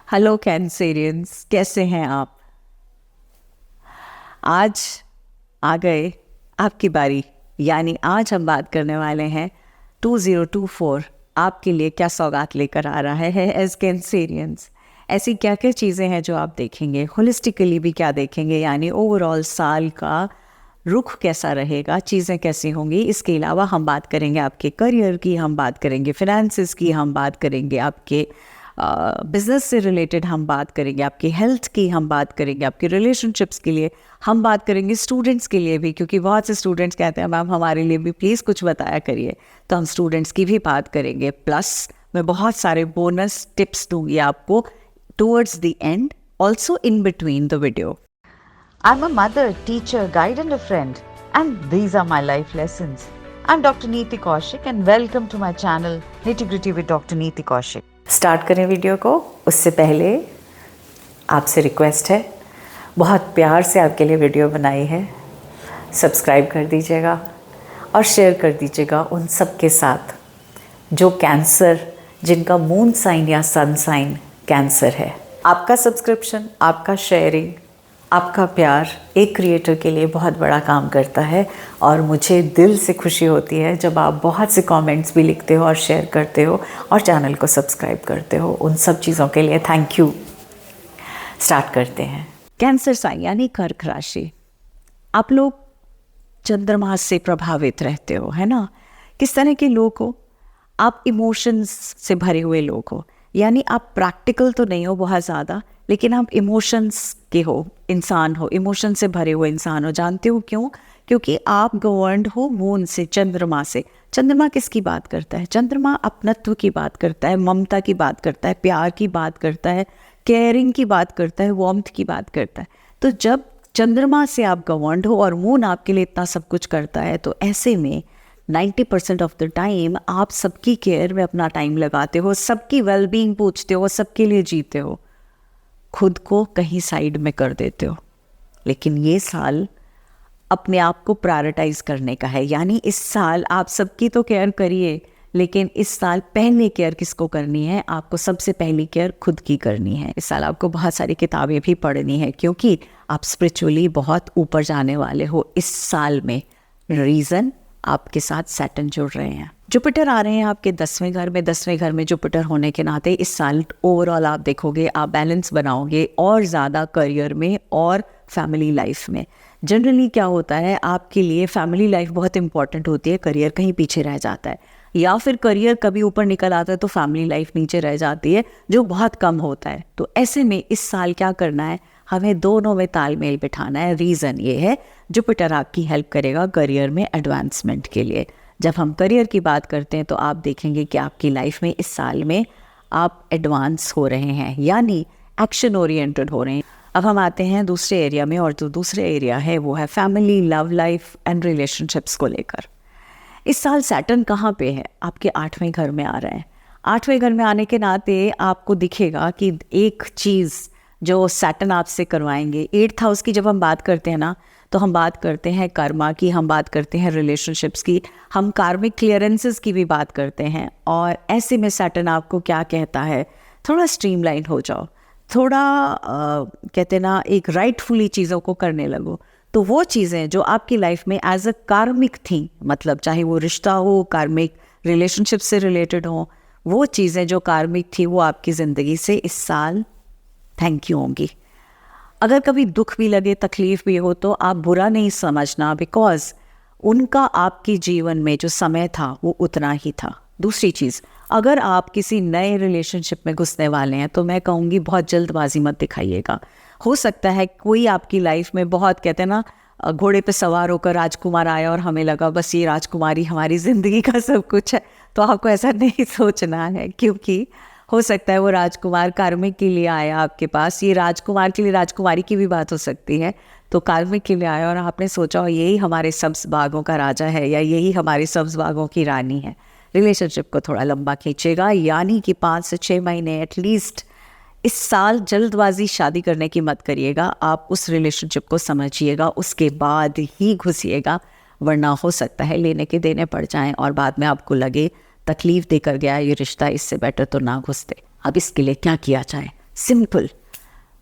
Hello Cancerians, कैसे हैं आप। आज आ गए आपकी बारी। यानी आज हम बात करने वाले हैं 2024 आपके लिए क्या सौगात लेकर आ रहा है एज कैंसेरियंस। ऐसी क्या क्या चीज़ें हैं जो आप देखेंगे, होलिस्टिकली भी क्या देखेंगे, यानी ओवरऑल साल का रुख कैसा रहेगा, चीज़ें कैसी होंगी। इसके अलावा हम बात करेंगे आपके करियर की, हम बात करेंगे फिनेंसेस की, हम बात करेंगे आपके बिज़नेस से रिलेटेड, हम बात करेंगे आपकी हेल्थ की, हम बात करेंगे आपके रिलेशनशिप्स के लिए, हम बात करेंगे स्टूडेंट्स के लिए भी, क्योंकि बहुत से स्टूडेंट्स कहते हैं मैम हमारे लिए भी प्लीज़ कुछ बताया करिए, तो हम स्टूडेंट्स की भी बात करेंगे। प्लस मैं बहुत सारे बोनस टिप्स दूंगी आपको towards the end, also in between the video. I'm a mother, teacher, guide and a friend, and these are my life lessons. I'm Dr. Neeti Kaushik and welcome to my channel Nitty Gritty with Dr. Neeti Kaushik. Start करें video को, उससे पहले आपसे request है, बहुत प्यार से आपके लिए वीडियो बनाई है, सब्सक्राइब कर दीजिएगा और शेयर कर दीजिएगा उन सब के साथ जो कैंसर, जिनका मून साइन या सन साइन कैंसर है। आपका सब्सक्रिप्शन, आपका शेयरिंग, आपका प्यार एक क्रिएटर के लिए बहुत बड़ा काम करता है और मुझे दिल से खुशी होती है जब आप बहुत से कमेंट्स भी लिखते हो और शेयर करते हो और चैनल को सब्सक्राइब करते हो। उन सब चीज़ों के लिए थैंक यू। स्टार्ट करते हैं। कैंसर साइन यानी कर्क राशि। आप लोग चंद्रमा से प्रभावित रहते हो, है ना। किस तरह के लोग हो आप? इमोशंस से भरे हुए लोग हो, यानी आप प्रैक्टिकल तो नहीं हो बहुत ज़्यादा, लेकिन आप इमोशंस के हो, इंसान हो, इमोशन से भरे हुए इंसान हो। जानते हो क्यों? क्योंकि आप गवर्नड हो मून से, चंद्रमा से। चंद्रमा किसकी बात करता है? चंद्रमा अपनत्व की बात करता है, ममता की बात करता है, प्यार की बात करता है, केयरिंग की बात करता है, वार्मथ की बात करता है। तो जब चंद्रमा से आप गवर्नड हो और मून आपके लिए इतना सब कुछ करता है, तो ऐसे में 90% ऑफ द टाइम आप सबकी केयर में अपना टाइम लगाते हो, सबकी वेलबींग पूछते हो, सबके लिए जीते हो, खुद को कहीं साइड में कर देते हो। लेकिन ये साल अपने आप को प्रायोरिटाइज करने का है, यानी इस साल आप सबकी तो केयर करिए, लेकिन इस साल पहले केयर किसको करनी है? आपको सबसे पहली केयर खुद की करनी है। इस साल आपको बहुत सारी किताबें भी पढ़नी है, क्योंकि आप स्पिरिचुअली बहुत ऊपर जाने वाले हो इस साल में। रीज़न, आपके साथ सैटर्न जुड़ रहे हैं, जुपिटर आ रहे हैं आपके 10वें घर में। 10वें घर में जुपिटर होने के नाते इस साल ओवरऑल आप देखोगे आप बैलेंस बनाओगे और ज़्यादा करियर में और फैमिली लाइफ में। जनरली क्या होता है, आपके लिए फैमिली लाइफ बहुत इंपॉर्टेंट होती है, करियर कहीं पीछे रह जाता है, या फिर करियर कभी ऊपर निकल आता है तो फैमिली लाइफ नीचे रह जाती है, जो बहुत कम होता है। तो ऐसे में इस साल क्या करना है, हमें दोनों में तालमेल बिठाना है। रीज़न ये है, जुपिटर आपकी हेल्प करेगा करियर में एडवांसमेंट के लिए। जब हम करियर की बात करते हैं तो आप देखेंगे कि आपकी लाइफ में इस साल में आप एडवांस हो रहे हैं, यानी एक्शन ओरिएंटेड हो रहे हैं। अब हम आते हैं दूसरे एरिया में, और जो दूसरे एरिया है वो है family, love life and relationships को लेकर। इस साल सैटर्न कहाँ पे है? आपके 8वें घर में आ रहे हैं। 8वें घर में आने के नाते आपको दिखेगा कि एक चीज़ जो सैटर्न आपसे करवाएंगे, 8th हाउस की जब हम बात करते हैं ना, तो हम बात करते हैं कर्मा की, हम बात करते हैं रिलेशनशिप्स की, हम कार्मिक क्लियरेंसेस की भी बात करते हैं। और ऐसे में सैटर्न आपको क्या कहता है, थोड़ा स्ट्रीमलाइन हो जाओ, थोड़ा कहते हैं ना, एक राइटफुली चीज़ों को करने लगो। तो वो चीज़ें जो आपकी लाइफ में एज अ कार्मिक थी, मतलब चाहे वो रिश्ता हो, कार्मिक रिलेशनशिप से रिलेटेड हो, वो चीज़ें जो कार्मिक थी वो आपकी ज़िंदगी से इस साल थैंक यू होंगी। अगर कभी दुख भी लगे, तकलीफ भी हो, तो आप बुरा नहीं समझना, बिकॉज उनका आपके जीवन में जो समय था वो उतना ही था। दूसरी चीज़, अगर आप किसी नए रिलेशनशिप में घुसने वाले हैं तो मैं कहूँगी बहुत जल्दबाजी मत दिखाइएगा। हो सकता है कोई आपकी लाइफ में बहुत, कहते हैं ना, घोड़े पे सवार होकर राजकुमार आया और हमें लगा बस ये राजकुमारी हमारी ज़िंदगी का सब कुछ है। तो आपको ऐसा नहीं सोचना है, क्योंकि हो सकता है वो राजकुमार कार्मिक के लिए आया आपके पास। ये राजकुमार के लिए राजकुमारी की भी बात हो सकती है। तो कार्मिक के लिए आया और आपने सोचा यही हमारे सब्ज बागों का राजा है या यही हमारे सब्ज बागों की रानी है। रिलेशनशिप को थोड़ा लंबा खींचेगा, यानी कि 5 से 6 महीने एटलीस्ट। इस साल जल्दबाजी शादी करने की मत करिएगा, आप उस रिलेशनशिप को समझिएगा, उसके बाद ही घुसिएगा, वरना हो सकता है लेने के देने पड़ जाएं और बाद में आपको लगे तकलीफ देकर गया ये रिश्ता, इससे बेटर तो ना घुसते। अब इसके लिए क्या किया जाए? सिंपल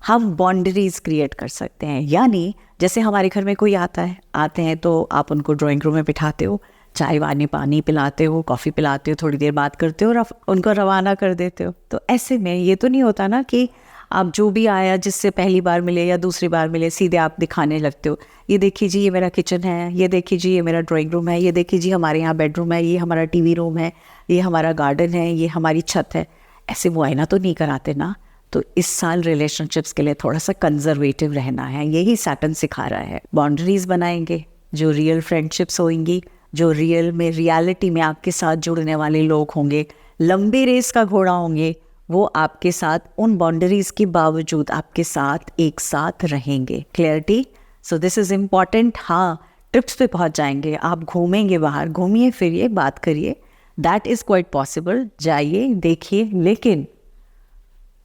हम बाउंड्रीज क्रिएट कर सकते हैं। यानी जैसे हमारे घर में कोई आते हैं तो आप उनको ड्राइंग रूम में बिठाते हो, चाय वानी पानी पिलाते हो, कॉफ़ी पिलाते हो, थोड़ी देर बात करते हो और उनको रवाना कर देते हो। तो ऐसे में ये तो नहीं होता ना कि आप जो भी आया जिससे पहली बार मिले या दूसरी बार मिले सीधे आप दिखाने लगते हो, ये देखिए जी ये मेरा किचन है, ये देखिए जी ये मेरा ड्राइंग रूम है, ये देखिए जी हमारे यहाँ बेडरूम है, ये हमारा टीवी रूम है, ये हमारा गार्डन है, ये हमारी छत है। ऐसे मुआयना तो नहीं कराते ना। तो इस साल रिलेशनशिप्स के लिए थोड़ा सा कंजर्वेटिव रहना है, यही सैटर्न सिखा रहा है। बाउंड्रीज बनाएंगे, जो रियल फ्रेंडशिप्स होंगी, जो रियलिटी में आपके साथ जुड़ने वाले लोग होंगे, लंबी रेस का घोड़ा होंगे, वो आपके साथ उन बाउंड्रीज के बावजूद आपके साथ एक साथ रहेंगे। Clarity, so this is important. हाँ, ट्रिप्स पे पहुंच जाएंगे, आप घूमेंगे बाहर, घूमिए फिरिए, बात करिए, दैट इज़ क्वाइट पॉसिबल। जाइए देखिए, लेकिन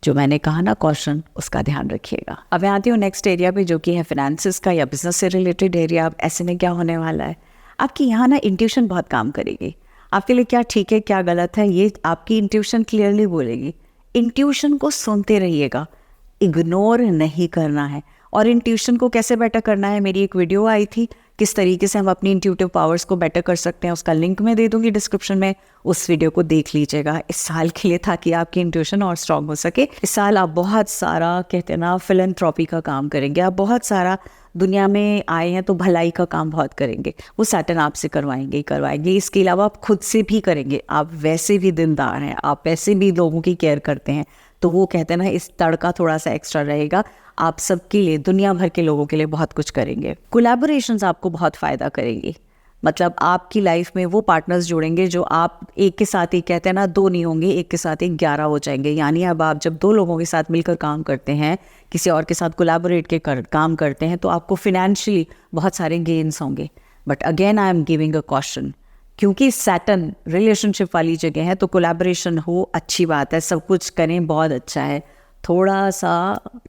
जो मैंने कहा ना कॉशन, उसका ध्यान रखिएगा। अब मैं आती हूँ नेक्स्ट एरिया पे, जो कि है फिनेंसेस का या बिजनेस से रिलेटेड एरिया। अब ऐसे में क्या होने वाला है, आपकी यहाँ ना इंट्यूशन बहुत काम करेगी। आपके लिए क्या ठीक है क्या गलत है ये आपकी इंट्यूशन क्लियरली बोलेगी। इंट्यूशन को सुनते रहिएगा, इग्नोर नहीं करना है। और इंट्यूशन को कैसे बेटर करना है, मेरी एक वीडियो आई थी किस तरीके से हम अपनी इंट्यूटिव पावर्स को बेटर कर सकते हैं, उसका लिंक मैं दे दूंगी डिस्क्रिप्शन में, उस वीडियो को देख लीजिएगा इस साल के लिए, ताकि आपकी इंट्यूशन और स्ट्रांग हो सके। इस साल आप बहुत सारा कहते हैं ना फिलैंथ्रोपी का काम करेंगे, आप बहुत सारा दुनिया में आए हैं तो भलाई का काम बहुत करेंगे, वो सैटर्न आपसे करवाएंगे। इसके अलावा आप खुद से भी करेंगे, आप वैसे भी दिलदार हैं, आप वैसे भी लोगों की केयर करते हैं, तो वो कहते हैं ना इस तड़का थोड़ा सा एक्स्ट्रा रहेगा, आप सबके लिए, दुनिया भर के लोगों के लिए बहुत कुछ करेंगे। कोलैबोरेशंस आपको बहुत फ़ायदा करेंगी, मतलब आपकी लाइफ में वो पार्टनर्स जुड़ेंगे जो आप एक के साथ ही कहते हैं ना 2 नहीं होंगे, एक के साथ ही 11 हो जाएंगे। यानी अब आप जब 2 लोगों के साथ मिलकर काम करते हैं, किसी और के साथ कोलैबोरेट के काम करते हैं, तो आपको फिनेंशियली बहुत सारे गेन्स होंगे। But again I am giving a caution, क्योंकि सैटर्न रिलेशनशिप वाली जगह है, तो कोलैबोरेशन हो अच्छी बात है, सब कुछ करें बहुत अच्छा है, थोड़ा सा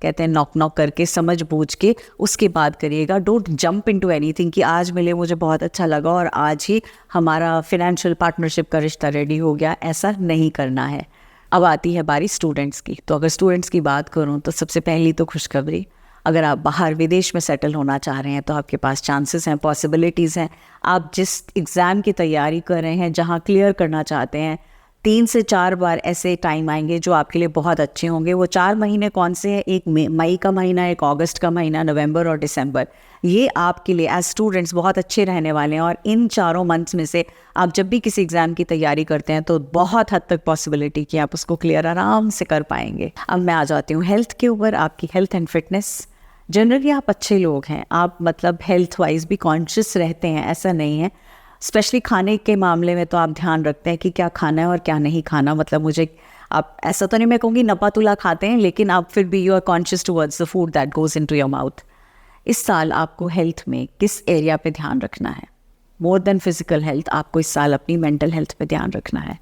कहते हैं नॉक करके समझ बूझ के उसके बाद करिएगा। डोंट जंप इनटू एनीथिंग कि आज मिले मुझे बहुत अच्छा लगा और आज ही हमारा फिनेंशियल पार्टनरशिप का रिश्ता रेडी हो गया, ऐसा नहीं करना है। अब आती है बारी स्टूडेंट्स की। तो अगर स्टूडेंट्स की बात करूं तो सबसे पहली तो खुशखबरी, अगर आप बाहर विदेश में सेटल होना चाह रहे हैं तो आपके पास चांसेस हैं, पॉसिबिलिटीज़ हैं। आप जिस एग्ज़ाम की तैयारी कर रहे हैं, जहां क्लियर करना चाहते हैं, 3 से 4 बार ऐसे टाइम आएंगे जो आपके लिए बहुत अच्छे होंगे। वो 4 महीने कौन से हैं, एक मई का महीना, एक अगस्त का महीना, नवंबर और दिसंबर, ये आपके लिए एज स्टूडेंट्स बहुत अच्छे रहने वाले हैं। और इन चारों मंथ्स में से आप जब भी किसी एग्ज़ाम की तैयारी करते हैं तो बहुत हद तक पॉसिबिलिटी कि आप उसको क्लियर आराम से कर पाएंगे। अब मैं आ जाती हूँ हेल्थ के ऊपर, आपकी हेल्थ एंड फिटनेस। जनरली आप अच्छे लोग हैं, आप मतलब हेल्थ वाइज भी कॉन्शियस रहते हैं, ऐसा नहीं है। स्पेशली खाने के मामले में तो आप ध्यान रखते हैं कि क्या खाना है और क्या नहीं खाना। मतलब मुझे आप ऐसा तो नहीं मैं कहूँगी नपातुला खाते हैं, लेकिन आप फिर भी you are conscious towards the food that goes into your mouth. इस साल आपको हेल्थ में किस एरिया पे ध्यान रखना है, मोर देन फिजिकल हेल्थ, आपको इस साल अपनी मेंटल हेल्थ पे ध्यान रखना है।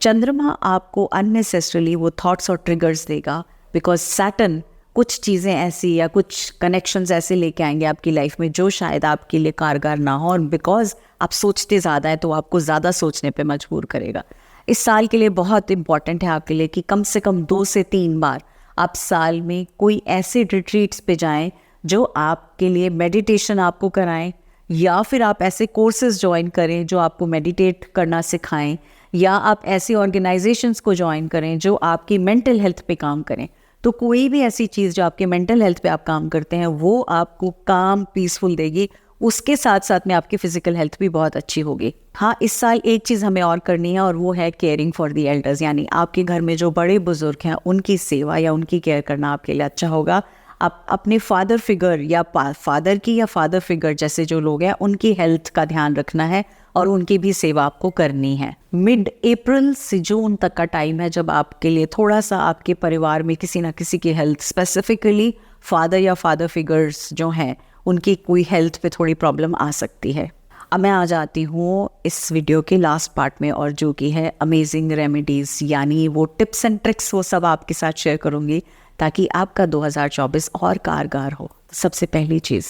चंद्रमा आपको अननेसेसरली वो थॉट्स और ट्रिगर्स देगा, बिकॉज सैटर्न कुछ चीज़ें ऐसी या कुछ कनेक्शंस ऐसे लेके आएंगे आपकी लाइफ में जो शायद आपके लिए कारगर ना हो, और बिकॉज आप सोचते ज़्यादा है तो आपको ज़्यादा सोचने पे मजबूर करेगा। इस साल के लिए बहुत इंपॉर्टेंट है आपके लिए कि कम से कम 2 से 3 बार आप साल में कोई ऐसे रिट्रीट्स पे जाएं जो आपके लिए मेडिटेशन आपको कराएं, या फिर आप ऐसे कोर्सेज ज्वाइन करें जो आपको मेडिटेट करना सिखाएं, या आप ऐसी ऑर्गेनाइजेशंस को ज्वाइन करें जो आपकी मेंटल हेल्थ पे काम करें। तो कोई भी ऐसी चीज़ जो आपके मेंटल हेल्थ पे आप काम करते हैं वो आपको काम पीसफुल देगी, उसके साथ साथ में आपकी फिजिकल हेल्थ भी बहुत अच्छी होगी। हाँ, इस साल एक चीज़ हमें और करनी है और वो है केयरिंग फॉर द एल्डर्स, यानी आपके घर में जो बड़े बुजुर्ग हैं उनकी सेवा या उनकी केयर करना आपके लिए अच्छा होगा। आप अपने फादर फिगर या फादर की या फादर फिगर जैसे जो लोग हैं उनकी हेल्थ का ध्यान रखना है और उनकी भी सेवा आपको करनी है। मिड अप्रैल से जून तक का टाइम है जब आपके लिए थोड़ा सा आपके परिवार में किसी ना किसी की हेल्थ, स्पेसिफिकली फादर या फादर फिगर्स जो हैं उनकी कोई हेल्थ पे थोड़ी प्रॉब्लम आ सकती है। अब मैं आ जाती हूँ इस वीडियो के लास्ट पार्ट में, और जो कि है अमेजिंग रेमेडीज़, यानी वो टिप्स एंड ट्रिक्स, वो सब आपके साथ शेयर करूँगी ताकि आपका 2024 और कारगर हो। सबसे पहली चीज़,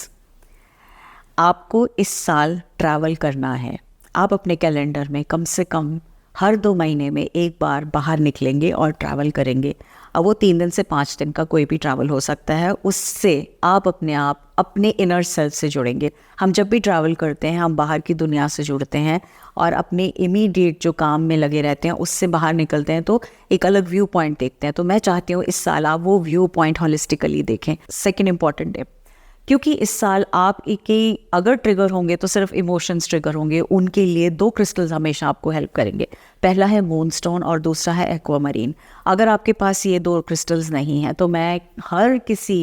आपको इस साल ट्रैवल करना है। आप अपने कैलेंडर में कम से कम हर 2 महीने में एक बार बाहर निकलेंगे और ट्रैवल करेंगे। अब वो 3 दिन से 5 दिन का कोई भी ट्रैवल हो सकता है। उससे आप अपने इनर सेल्फ से जुड़ेंगे। हम जब भी ट्रैवल करते हैं हम बाहर की दुनिया से जुड़ते हैं और अपने इमीडिएट जो काम में लगे रहते हैं उससे बाहर निकलते हैं तो एक अलग व्यू पॉइंट देखते हैं। तो मैं चाहती हूँ इस साल आप वो व्यू पॉइंट होलिस्टिकली देखें। सेकेंड इम्पॉर्टेंट है, क्योंकि इस साल आप के अगर ट्रिगर होंगे तो सिर्फ इमोशंस ट्रिगर होंगे, उनके लिए 2 क्रिस्टल्स हमेशा आपको हेल्प करेंगे। पहला है मूनस्टोन और दूसरा है एक्वामरीन। अगर आपके पास ये 2 क्रिस्टल्स नहीं हैं तो मैं हर किसी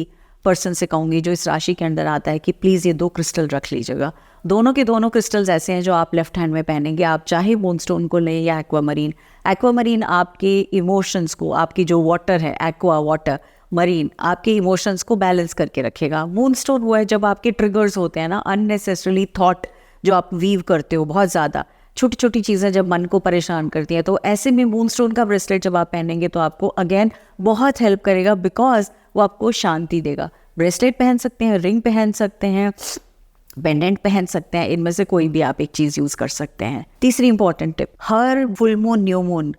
पर्सन से कहूँगी जो इस राशि के अंदर आता है कि प्लीज़ ये 2 क्रिस्टल रख लीजिएगा। दोनों के दोनों क्रिस्टल्स ऐसे हैं जो आप लेफ्ट हैंड में पहनेंगे, आप चाहे मूनस्टोन को लें या एक्वामरीन। एक्वामरीन आपके इमोशंस को, आपकी जो वाटर है, एक्वा वाटर, मरीन आपके इमोशंस को बैलेंस करके रखेगा। मूनस्टोन वो है जब आपके ट्रिगर्स होते हैं ना, अननेसेसरली थॉट जो आप वीव करते हो, बहुत ज़्यादा छोटी छोटी चीज़ें जब मन को परेशान करती हैं, तो ऐसे में मूनस्टोन का ब्रेसलेट जब आप पहनेंगे तो आपको अगेन बहुत हेल्प करेगा, बिकॉज वो आपको शांति देगा। ब्रेसलेट पहन सकते हैं, रिंग पहन सकते हैं, पेंडेंट पहन सकते हैं, इनमें से कोई भी आप एक चीज़ यूज़ कर सकते हैं। तीसरी इंपॉर्टेंट टिप, हर फुल मून न्यू मून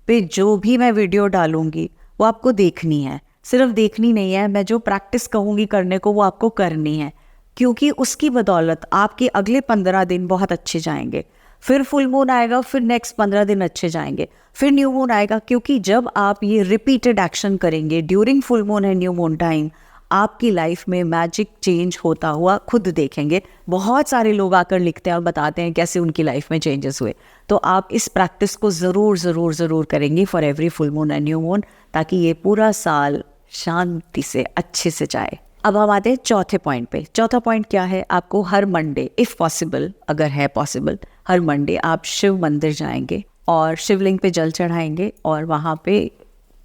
पे जो भी मैं वीडियो डालूंगी वो आपको देखनी है। सिर्फ देखनी नहीं है, मैं जो प्रैक्टिस कहूँगी करने को वो आपको करनी है, क्योंकि उसकी बदौलत आपके अगले 15 दिन बहुत अच्छे जाएंगे। फिर फुल मून आएगा, फिर नेक्स्ट 15 दिन अच्छे जाएंगे, फिर न्यू मून आएगा। क्योंकि जब आप ये रिपीटेड एक्शन करेंगे during full moon and new moon time, आपकी लाइफ में मैजिक चेंज होता हुआ खुद देखेंगे। बहुत सारे लोग आकर लिखते हैं और बताते हैं कैसे उनकी लाइफ में चेंजेस हुए। तो आप इस प्रैक्टिस को ज़रूर ज़रूर ज़रूर करेंगे for every full moon and new moon, ताकि ये पूरा साल शांति से अच्छे से जाए। अब हम आते हैं चौथे पॉइंट पे। चौथा पॉइंट क्या है, आपको हर मंडे, इफ़ पॉसिबल, अगर है पॉसिबल, हर मंडे आप शिव मंदिर जाएंगे और शिवलिंग पे जल चढ़ाएंगे और वहाँ पे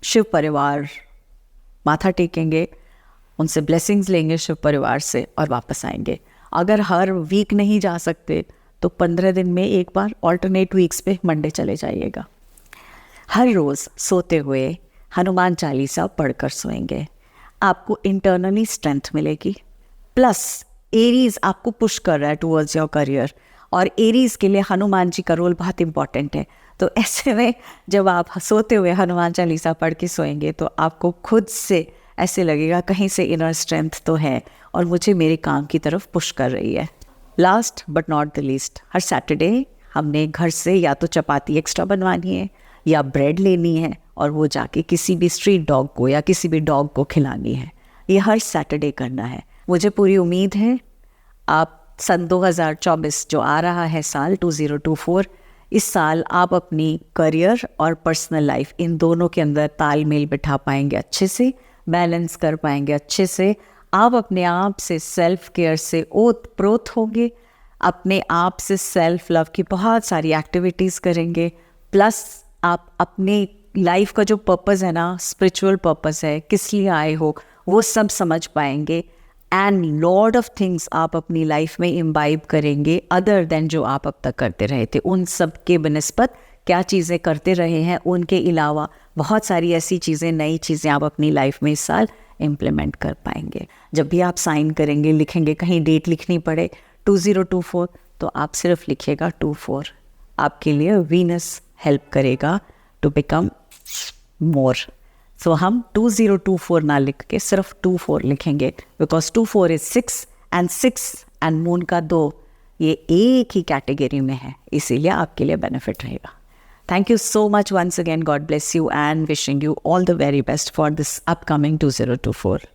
शिव परिवार माथा टेकेंगे, उनसे ब्लेसिंग्स लेंगे शिव परिवार से और वापस आएंगे। अगर हर वीक नहीं जा सकते तो 15 दिन में एक बार ऑल्टरनेट वीक्स पे मंडे चले जाइएगा। हर रोज़ सोते हुए हनुमान चालीसा पढ़कर सोएंगे, आपको इंटरनली स्ट्रेंथ मिलेगी। प्लस एरीज आपको पुश कर रहा है टूवर्ड्स योर करियर, और एरीज के लिए हनुमान जी का रोल बहुत इंपॉर्टेंट है। तो ऐसे में जब आप सोते हुए हनुमान चालीसा पढ़ के सोएंगे तो आपको खुद से ऐसे लगेगा कहीं से इनर स्ट्रेंथ तो है और मुझे मेरे काम की तरफ पुश कर रही है। Last but not the least, her Saturday हमने घर से या तो चपाती एक्स्ट्रा बनवानी है या ब्रेड लेनी है और वो जाके किसी भी स्ट्रीट डॉग को या किसी भी डॉग को खिलानी है। ये हर सैटरडे करना है। मुझे पूरी उम्मीद है आप सन 2024 जो आ रहा है साल 2024, इस साल आप अपनी करियर और पर्सनल लाइफ इन दोनों के अंदर तालमेल बिठा पाएंगे, अच्छे से बैलेंस कर पाएंगे अच्छे से। आप अपने आप से सेल्फ केयर से ओत प्रोत होंगे, अपने आप से सेल्फ लव की बहुत सारी एक्टिविटीज़ करेंगे। प्लस आप अपने लाइफ का जो पर्पस है ना, स्पिरिचुअल पर्पस है, किस लिए आए हो, वो सब समझ पाएंगे। एंड लॉट ऑफ थिंग्स आप अपनी लाइफ में इम्बाइब करेंगे अदर देन जो आप अब तक करते रहे थे। उन सब के बनस्पत क्या चीज़ें करते रहे हैं उनके अलावा बहुत सारी ऐसी चीज़ें, नई चीज़ें आप अपनी लाइफ में इस साल इम्प्लीमेंट कर पाएंगे। जब भी आप साइन करेंगे, लिखेंगे, कहीं डेट लिखनी पड़े 2024, तो आप सिर्फ लिखिएगा 24। आपके लिए वीनस हेल्प करेगा टू बिकम मोर। सो हम 2024 ना लिख के सिर्फ 24 लिखेंगे, बिकॉज 24 इज 6 एंड मून का 2, ये एक ही कैटेगरी में है, इसीलिए आपके लिए बेनिफिट रहेगा। Thank you so much once again. God bless you and wishing you all the very best for this upcoming 2024.